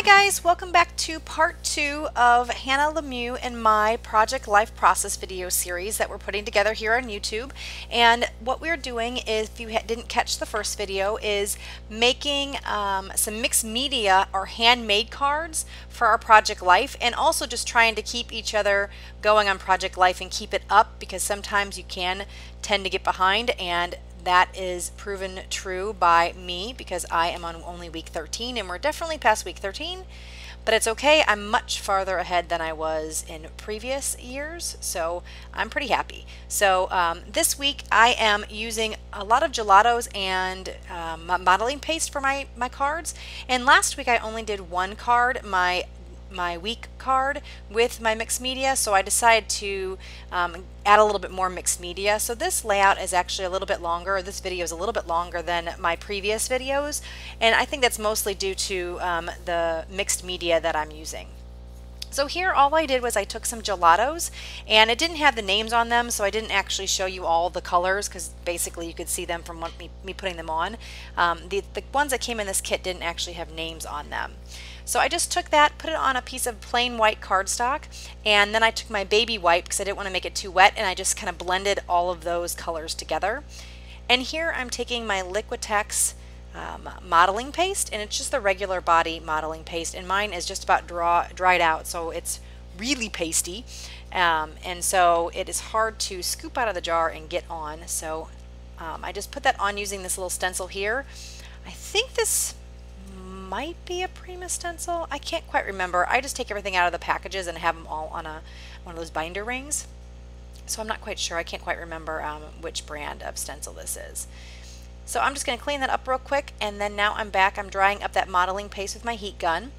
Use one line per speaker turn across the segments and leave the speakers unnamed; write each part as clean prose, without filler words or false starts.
guys, welcome back to part 2 of Hannah Lemieux and my Project Life Process video series that we're putting together here on YouTube. And what we're doing is, if you didn't catch the first video, is making some mixed media or handmade cards for our Project Life, and also just trying to keep each other going on Project Life and keep it up, because sometimes you can tend to get behind, and that is proven true by me because I am on only week 13 and we're definitely past week 13, but it's okay. I'm much farther ahead than I was in previous years, so I'm pretty happy. So this week I am using a lot of gelatos and modeling paste for my cards, and last week I only did one card, my week card, with my mixed media, so I decided to add a little bit more mixed media. So this layout is actually a little bit longer. This video is a little bit longer than my previous videos, and I think that's mostly due to the mixed media that I'm using. So here all I did was I took some gelatos, and it didn't have the names on them, so I didn't actually show you all the colors because basically you could see them from me putting them on. The ones that came in this kit didn't actually have names on them. So I just took that, put it on a piece of plain white cardstock, and then I took my baby wipe because I didn't want to make it too wet, and I just kind of blended all of those colors together. And here I'm taking my Liquitex modeling paste, and it's just the regular body modeling paste, and mine is just about dried out, so it's really pasty, and so it is hard to scoop out of the jar and get on. So I just put that on using this little stencil here. I think this might be a Prima stencil. I can't quite remember. I just take everything out of the packages and have them all on one of those binder rings. So I'm not quite sure. I can't quite remember which brand of stencil this is. So I'm just going to clean that up real quick, and then now I'm back. I'm drying up that modeling paste with my heat gun.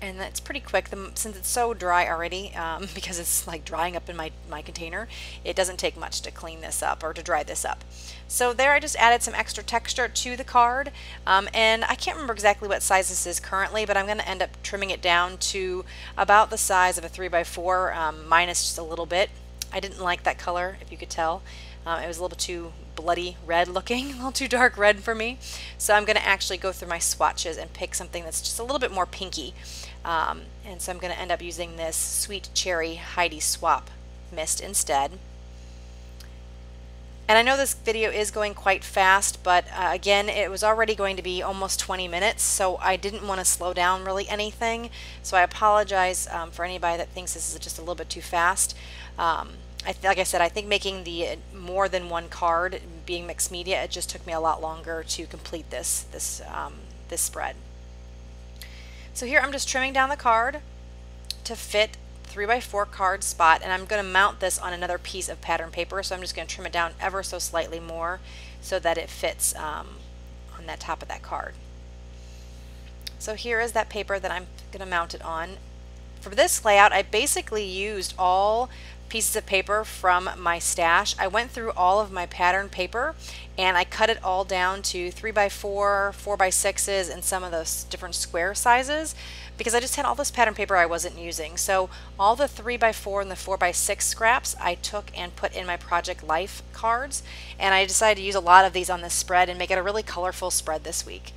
And that's pretty quick since it's so dry already, because it's like drying up in my container. It doesn't take much to clean this up or to dry this up. So there I just added some extra texture to the card, and I can't remember exactly what size this is currently, but I'm going to end up trimming it down to about the size of a 3x4, minus just a little bit. I didn't like that color, if you could tell. It was a little bit too bloody red looking, a little too dark red for me. So I'm going to actually go through my swatches and pick something that's just a little bit more pinky. And so I'm going to end up using this Sweet Cherry Heidi Swapp mist instead. And I know this video is going quite fast, but again, it was already going to be almost 20 minutes, so I didn't want to slow down really anything. So I apologize for anybody that thinks this is just a little bit too fast. Like I said, I think making the more than one card being mixed media, it just took me a lot longer to complete this spread. So here I'm just trimming down the card to fit 3x4 card spot, and I'm going to mount this on another piece of pattern paper, so I'm just going to trim it down ever so slightly more so that it fits on that top of that card. So here is that paper that I'm going to mount it on. For this layout, I basically used all pieces of paper from my stash. I went through all of my pattern paper and I cut it all down to 3x4, 4x6s, and some of those different square sizes because I just had all this pattern paper I wasn't using. So all the 3x4 and the 4x6 scraps I took and put in my Project Life cards, and I decided to use a lot of these on this spread and make it a really colorful spread this week.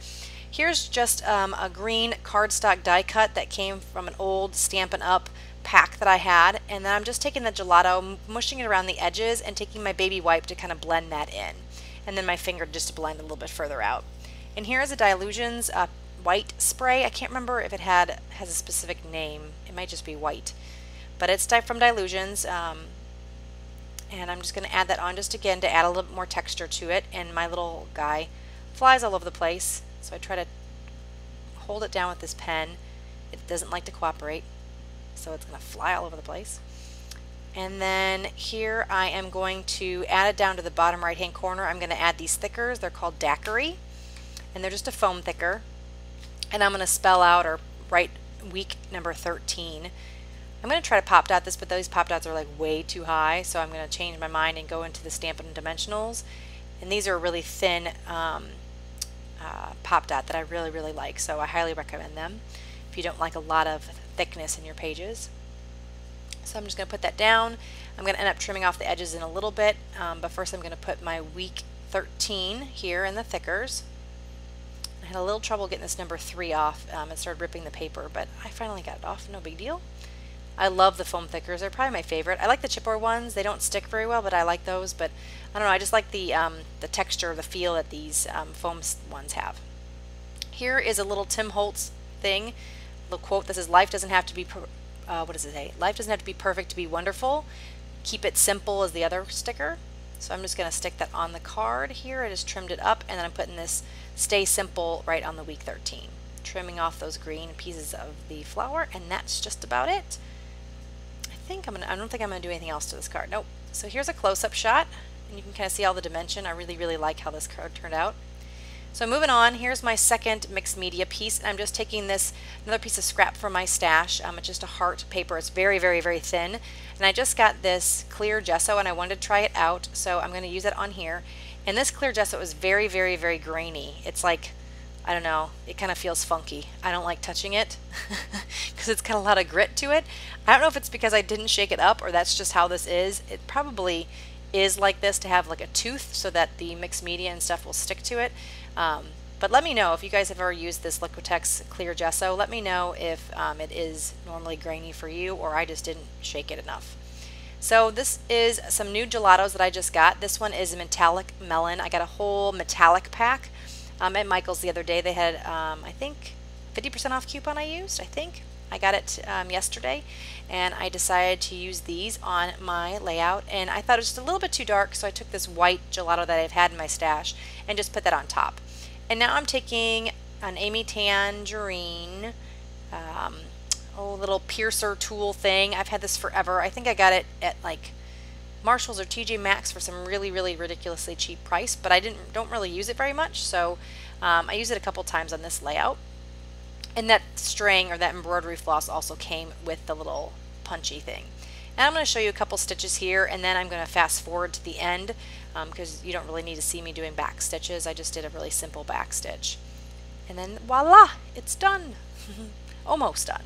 Here's just a green cardstock die cut that came from an old Stampin' Up! Pack that I had, and then I'm just taking the gelato, mushing it around the edges, and taking my baby wipe to kind of blend that in, and then my finger just to blend a little bit further out. And here is a Dylusions white spray. I can't remember if it has a specific name. It might just be white, but it's from Dylusions, and I'm just going to add that on just again to add a little bit more texture to it. And my little guy flies all over the place, so I try to hold it down with this pen. It doesn't like to cooperate, so it's going to fly all over the place. And then here I am going to add it down to the bottom right hand corner. I'm going to add these thickers. They're called daiquiri, and they're just a foam thicker. And I'm going to spell out or write week number 13. I'm going to try to pop dot this, but those pop dots are like way too high, so I'm going to change my mind and go into the Stampin' Dimensionals. And these are a really thin pop dot that I really like, so I highly recommend them if you don't like a lot of thickness in your pages. So I'm just going to put that down. I'm going to end up trimming off the edges in a little bit, but first I'm going to put my week 13 here in the thickers. I I had a little trouble getting this number 3 off. It started ripping the paper, but I finally got it off, no big deal. I love the foam thickers. They're probably my favorite. I like the chipboard ones. They don't stick very well, but I like those. But I don't know, I just like the texture, the feel that these foam ones have. Here is a little Tim Holtz thing. The quote that says, "Life doesn't have to be, what does it say? Life doesn't have to be perfect to be wonderful. Keep it simple," is the other sticker. So I'm just going to stick that on the card here. I just trimmed it up, and then I'm putting this "Stay Simple" right on the week 13. Trimming off those green pieces of the flower, and that's just about it. I don't think I'm gonna do anything else to this card. Nope. So here's a close-up shot, and you can kind of see all the dimension. I really like how this card turned out. So moving on, here's my second mixed media piece, and I'm just taking this, another piece of scrap from my stash. It's just a heart paper. It's very thin, and I just got this clear gesso, and I wanted to try it out, so I'm going to use it on here. And this clear gesso is very grainy. It's like, I don't know, it kind of feels funky. I don't like touching it because it's got a lot of grit to it. I don't know if it's because I didn't shake it up or that's just how this is. It probably is like this to have like a tooth so that the mixed media and stuff will stick to it. But let me know if you guys have ever used this Liquitex clear gesso. Let me know if it is normally grainy for you or I just didn't shake it enough. So this is some new gelatos that I just got. This one is a metallic melon. I got a whole metallic pack. At Michael's the other day. They had, I think, 50% off coupon I used, I think. I got it yesterday, and I decided to use these on my layout, and I thought it was just a little bit too dark, so I took this white gelato that I've had in my stash and just put that on top. And now I'm taking an Amy Tangerine, little piercer tool thing. I've had this forever. I think I got it at like Marshalls or TJ Maxx for some really ridiculously cheap price, but I don't really use it very much, so I use it a couple times on this layout. And that string or that embroidery floss also came with the little punchy thing. And I'm going to show you a couple stitches here, and then I'm going to fast forward to the end because you don't really need to see me doing back stitches. I just did a really simple back stitch. And then voila, it's done. Almost done.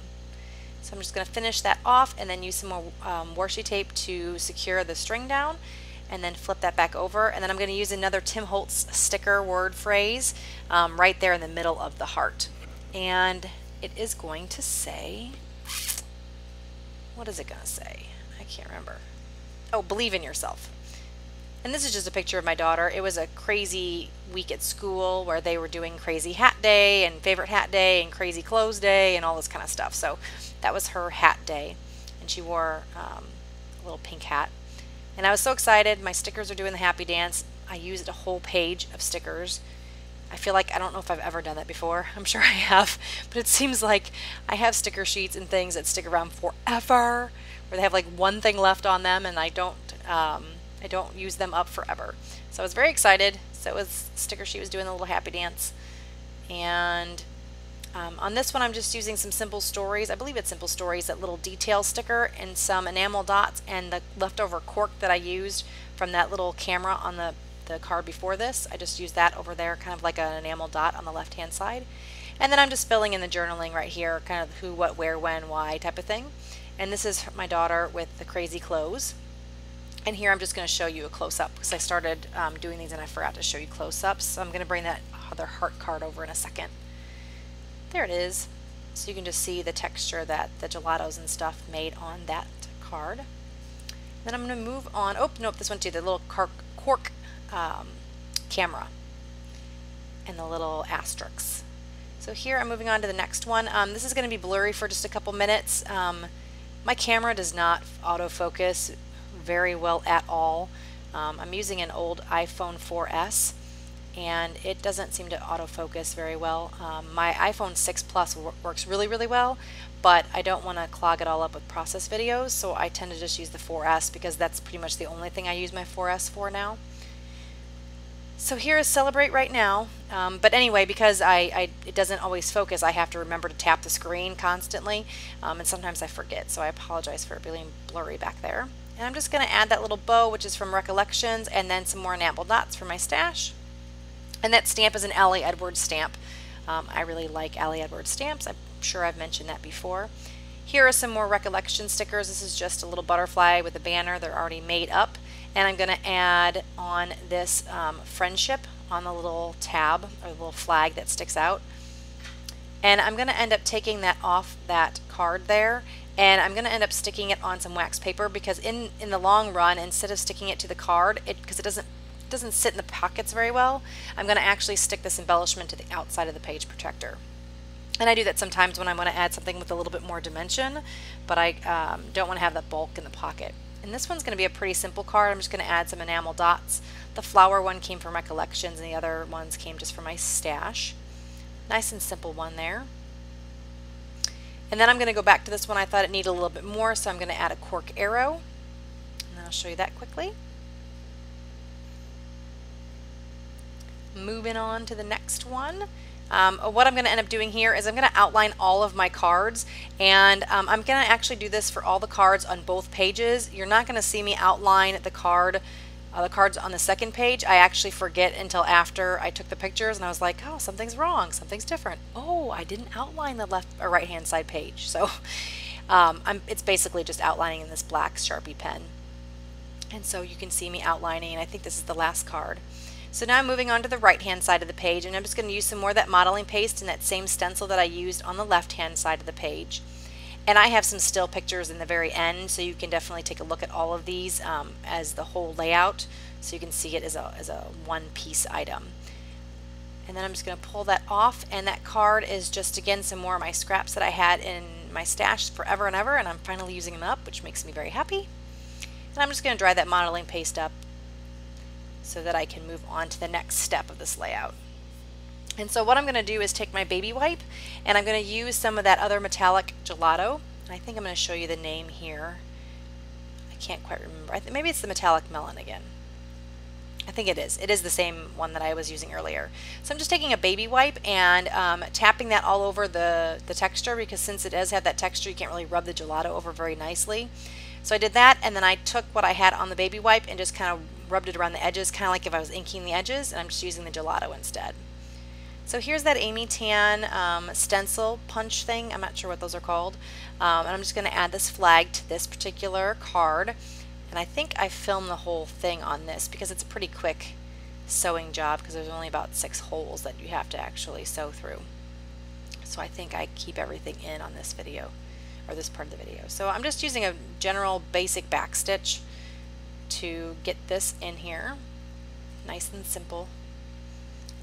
So I'm just going to finish that off and then use some more washi tape to secure the string down and then flip that back over. And then I'm going to use another Tim Holtz sticker word phrase right there in the middle of the heart. And it is going to say, what is it going to say? I can't remember. Oh, believe in yourself. And this is just a picture of my daughter. It was a crazy week at school where they were doing crazy hat day and favorite hat day and crazy clothes day and all this kind of stuff. So that was her hat day, and she wore a little pink hat. And I was so excited. My stickers are doing the happy dance. I used a whole page of stickers. I feel like, I don't know if I've ever done that before. I'm sure I have, but it seems like I have sticker sheets and things that stick around forever, where they have like one thing left on them, and I don't use them up forever. So I was very excited. So it was, sticker sheet was doing the little happy dance. And on this one I'm just using some Simple Stories. I believe it's Simple Stories, that little detail sticker, and some enamel dots, and the leftover cork that I used from that little camera on the card before this. I just used that over there, kind of like an enamel dot on the left hand side. And then I'm just filling in the journaling right here, kind of who, what, where, when, why type of thing. And this is my daughter with the crazy clothes. And here I'm just going to show you a close-up because I started doing these and I forgot to show you close-ups. So I'm going to bring that other heart card over in a second. There it is. So you can just see the texture that the gelatos and stuff made on that card. Then I'm going to move on. Oh, nope, this one too. The little cork camera and the little asterisks. So here I'm moving on to the next one. This is going to be blurry for just a couple minutes. My camera does not autofocus very well at all. I'm using an old iPhone 4S and it doesn't seem to autofocus very well. My iPhone 6 Plus works really well, but I don't want to clog it all up with process videos, so I tend to just use the 4S because that's pretty much the only thing I use my 4S for now. So here is Celebrate Right Now, but anyway, because it doesn't always focus, I have to remember to tap the screen constantly, and sometimes I forget, so I apologize for it being blurry back there. And I'm just going to add that little bow, which is from Recollections, and then some more enamel dots for my stash. And that stamp is an Allie Edwards stamp. I really like Allie Edwards stamps. I'm sure I've mentioned that before. Here are some more Recollection stickers. This is just a little butterfly with a banner. They're already made up. And I'm going to add on this friendship on the little tab or the little flag that sticks out. And I'm going to end up taking that off that card there, and I'm going to end up sticking it on some wax paper, because in the long run, instead of sticking it to the card, because it doesn't sit in the pockets very well, I'm going to actually stick this embellishment to the outside of the page protector. And I do that sometimes when I want to add something with a little bit more dimension, but I don't want to have that bulk in the pocket. And this one's going to be a pretty simple card. I'm just going to add some enamel dots. The flower one came from my collections, and the other ones came just from my stash. Nice and simple one there. And then I'm going to go back to this one. I thought it needed a little bit more, so I'm going to add a cork arrow. And I'll show you that quickly. Moving on to the next one. What I'm going to end up doing here is I'm going to outline all of my cards, and I'm going to actually do this for all the cards on both pages. You're not going to see me outline the cards on the second page. I actually forget until after I took the pictures, and I was like, oh, something's wrong, something's different. Oh, I didn't outline the left or right hand side page. So it's basically just outlining in this black Sharpie pen. And so you can see me outlining, and I think this is the last card. So now I'm moving on to the right hand side of the page, and I'm just going to use some more of that modeling paste and that same stencil that I used on the left hand side of the page. And I have some still pictures in the very end, so you can definitely take a look at all of these as the whole layout, so you can see it as a one-piece item. And then I'm just going to pull that off, and that card is just, again, some more of my scraps that I had in my stash forever and ever, and I'm finally using them up, which makes me very happy. And I'm just going to dry that modeling paste up so that I can move on to the next step of this layout. And so what I'm going to do is take my baby wipe, and I'm going to use some of that other metallic gelato. I think I'm going to show you the name here. I can't quite remember. Maybe it's the metallic melon again. I think it is. It is the same one that I was using earlier. So I'm just taking a baby wipe and tapping that all over the texture, because since it does have that texture, you can't really rub the gelato over very nicely. So I did that, and then I took what I had on the baby wipe and just kind of rubbed it around the edges, kind of like if I was inking the edges, and I'm just using the gelato instead. So here's that Amy Tan stencil punch thing. I'm not sure what those are called. And I'm just going to add this flag to this particular card. And I think I filmed the whole thing on this because it's a pretty quick sewing job, because there's only about 6 holes that you have to actually sew through. So I think I keep everything in on this video, or this part of the video. So I'm just using a general basic back stitch to get this in here. Nice and simple.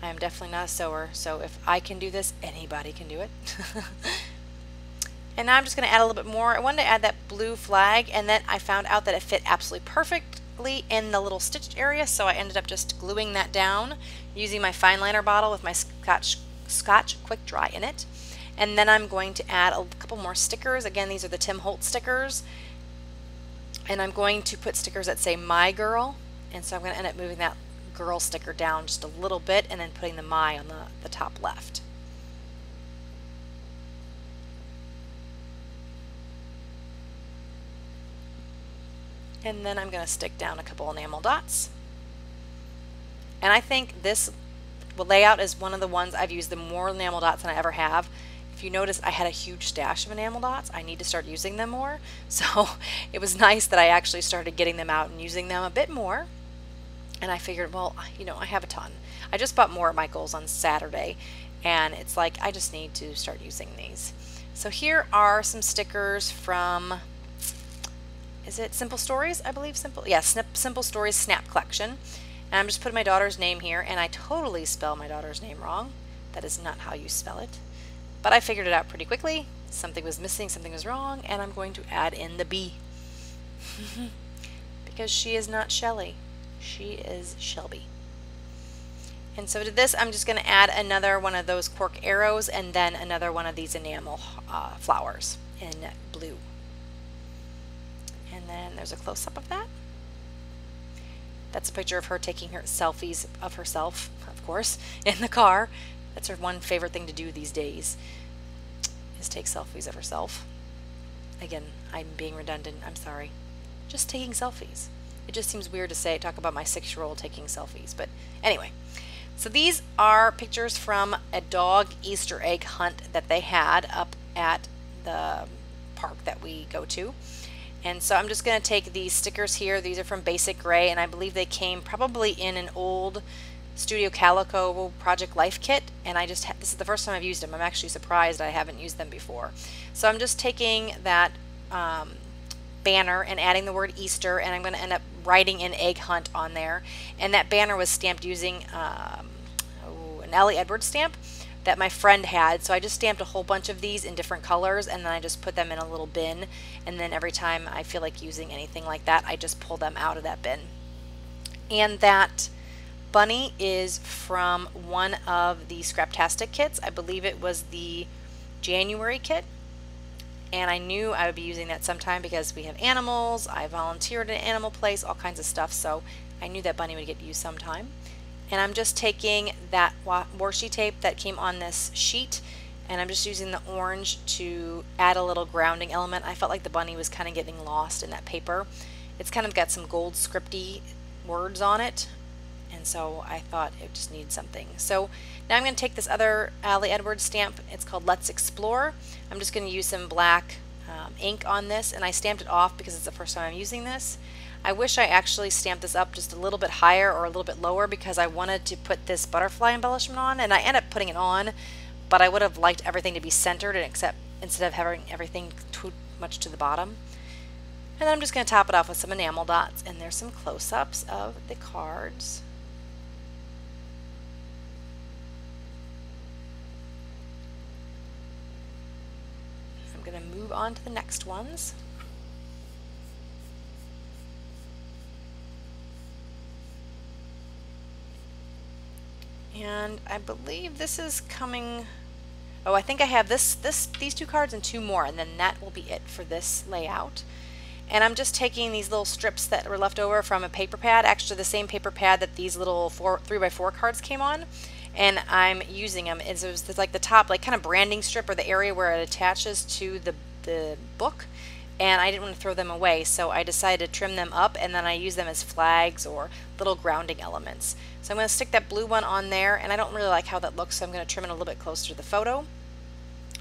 I am definitely not a sewer, so if I can do this, anybody can do it. And now I'm just going to add a little bit more. I wanted to add that blue flag, and then I found out that it fit absolutely perfectly in the little stitched area, so I ended up just gluing that down using my fine liner bottle with my Scotch Quick Dry in it. And then I'm going to add a couple more stickers. Again, these are the Tim Holtz stickers. And I'm going to put stickers that say My Girl, and so I'm going to end up moving that girl sticker down just a little bit and then putting the My on the top left. And then I'm going to stick down a couple enamel dots. And I think this layout is one of the ones I've used the more enamel dots than I ever have. If you notice, I had a huge stash of enamel dots. I need to start using them more. So it was nice that I actually started getting them out and using them a bit more. And I figured, well, you know, I have a ton. I just bought more at Michael's on Saturday, and it's like I just need to start using these. So here are some stickers from, is it Simple Stories? I believe Simple Stories Snap Collection. And I'm just putting my daughter's name here, and I totally spell my daughter's name wrong. That is not how you spell it. But I figured it out pretty quickly. Something was missing, something was wrong, and I'm going to add in the B. Because she is not Shelly. She is Shelby. And so to this, I'm just going to add another one of those cork arrows and then another one of these enamel flowers in blue. And then there's a close-up of that. That's a picture of her taking her selfies of herself, of course, in the car. That's her one favorite thing to do these days, is take selfies of herself. Again, I'm being redundant, I'm sorry. Just taking selfies. It just seems weird to talk about my 6-year-old taking selfies, but anyway. So these are pictures from a dog Easter egg hunt that they had up at the park that we go to. And so I'm just going to take these stickers here. These are from Basic Gray, and I believe they came probably in an old Studio Calico Project Life Kit, and this is the first time I've used them. I'm actually surprised I haven't used them before. So I'm just taking that banner and adding the word Easter, and I'm going to end up writing an egg hunt on there. And that banner was stamped using an Ellie Edwards stamp that my friend had, so I just stamped a whole bunch of these in different colors, and then I just put them in a little bin, and then every time I feel like using anything like that, I just pull them out of that bin. And that bunny is from one of the Scraptastic kits. I believe it was the January kit, and I knew I would be using that sometime because we have animals, I volunteered at an animal place, all kinds of stuff, so I knew that bunny would get used sometime. And I'm just taking that washi tape that came on this sheet, and I'm just using the orange to add a little grounding element. I felt like the bunny was kind of getting lost in that paper. It's kind of got some gold scripty words on it, and so I thought it just needed something. So now I'm going to take this other Ellie Edwards stamp. It's called Let's Explore. I'm just going to use some black ink on this, and I stamped it off because it's the first time I'm using this. I wish I actually stamped this up just a little bit higher or a little bit lower because I wanted to put this butterfly embellishment on, and I ended up putting it on, but I would have liked everything to be centered instead of having everything too much to the bottom. And then I'm just going to top it off with some enamel dots, and there's some close-ups of the cards. I'm going to move on to the next ones. And I believe this is coming, oh, I think I have these two cards and two more, and then that will be it for this layout. And I'm just taking these little strips that were left over from a paper pad, actually the same paper pad that these little 3x4 cards came on, and I'm using them. It was like the top, like kind of branding strip, or the area where it attaches to the book, and I didn't want to throw them away, so I decided to trim them up, and then I use them as flags or little grounding elements. So I'm going to stick that blue one on there, and I don't really like how that looks, so I'm going to trim it a little bit closer to the photo.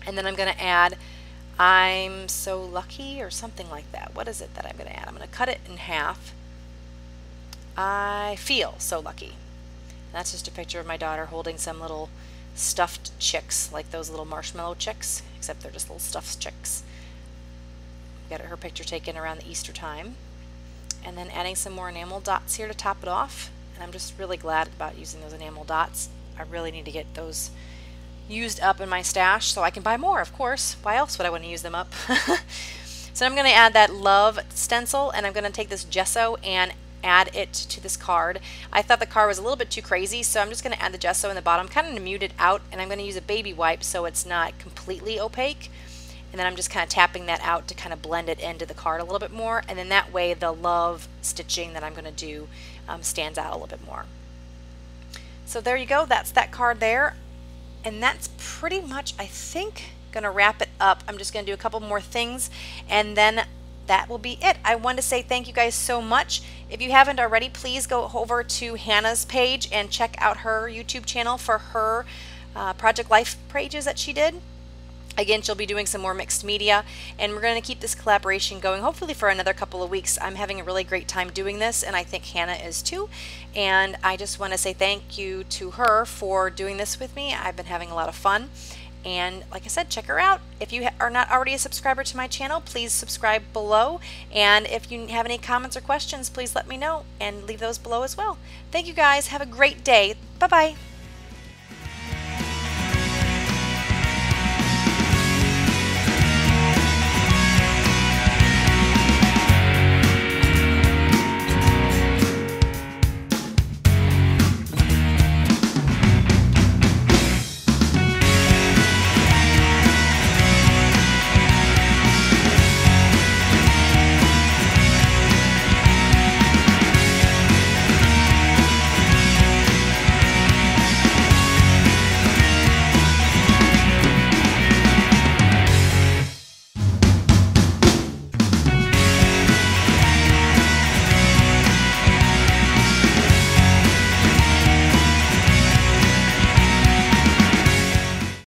And then I'm going to add I'm so lucky, or something like that. What is it that I'm going to add? I'm going to cut it in half. I feel so lucky. And that's just a picture of my daughter holding some little stuffed chicks, like those little marshmallow chicks, except they're just little stuffed chicks. Got her picture taken around the Easter time. And then adding some more enamel dots here to top it off. And I'm just really glad about using those enamel dots. I really need to get those used up in my stash so I can buy more, of course. Why else would I want to use them up? So I'm going to add that love stencil, and I'm going to take this gesso and add it to this card. I thought the card was a little bit too crazy, so I'm just going to add the gesso in the bottom, kind of to mute it out, and I'm going to use a baby wipe so it's not completely opaque. And then I'm just kind of tapping that out to kind of blend it into the card a little bit more, and then that way the love stitching that I'm going to do stands out a little bit more. So there you go, that's that card there, and that's pretty much, I think, going to wrap it up. I'm just going to do a couple more things, and then that will be it. I want to say thank you guys so much. If you haven't already, please go over to Hannah's page and check out her YouTube channel for her Project Life pages that she did. Again, she'll be doing some more mixed media, and we're going to keep this collaboration going hopefully for another couple of weeks. I'm having a really great time doing this, and I think Hannah is too. And I just want to say thank you to her for doing this with me. I've been having a lot of fun. And like I said, check her out. If you are not already a subscriber to my channel, please subscribe below. And if you have any comments or questions, please let me know and leave those below as well. Thank you guys. Have a great day. Bye-bye.